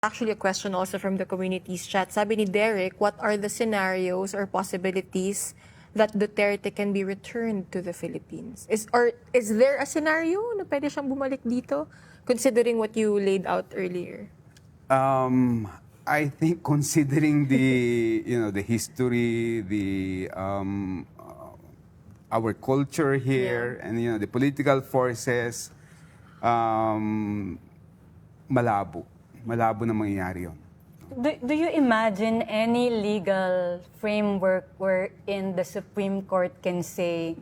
Actually, a question also from the community's chat. Sabi ni Derek, what are the scenarios or possibilities that Duterte can be returned to the Philippines? Is there a scenario na pwede siyang bumalik dito, considering what you laid out earlier? I think considering the history, our culture here, and the political forces, malabo na mangyayari yun. Do you imagine any legal framework wherein the Supreme Court can say,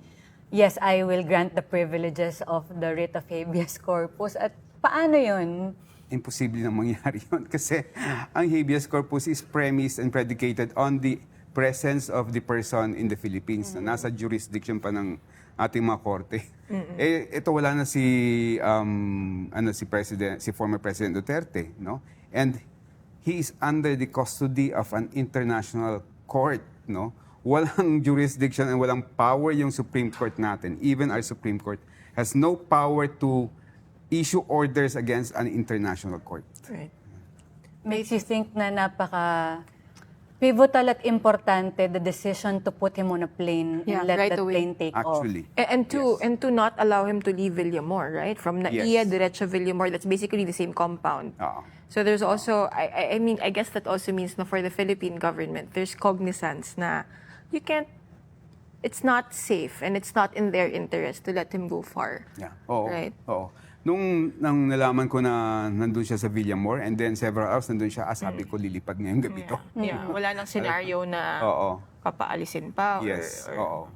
yes, I will grant the privileges of the writ of habeas corpus? At paano yun? Imposible na mangyari yun kasi ang habeas corpus is premised and predicated on the presence of the person in the Philippines na nasa jurisdiction pa ng ating mga korte. Ito wala na si former President Duterte, no? And he is under the custody of an international court, no? Walang jurisdiction and walang power yung Supreme Court natin. Even our Supreme Court has no power to issue orders against an international court. Right. Makes you think na pivotal at importante the decision to put him on a plane and let right that away. plane take Actually. off. And to not allow him to leave Villamor, right? From Naiya diretso Villamor, that's basically the same compound. So there's also, I mean, I guess that also means na for the Philippine government, there's cognizance na you can't, it's not safe and it's not in their interest to let him go far. Yeah. Oo. Right? Oo. Nung nalaman ko na nandun siya sa Villamor and then several hours nandun siya, sabi ko lilipad ngayong gabi to. Yeah, wala nang scenario na Oo. papaalisin pa. Yes. Or Oo.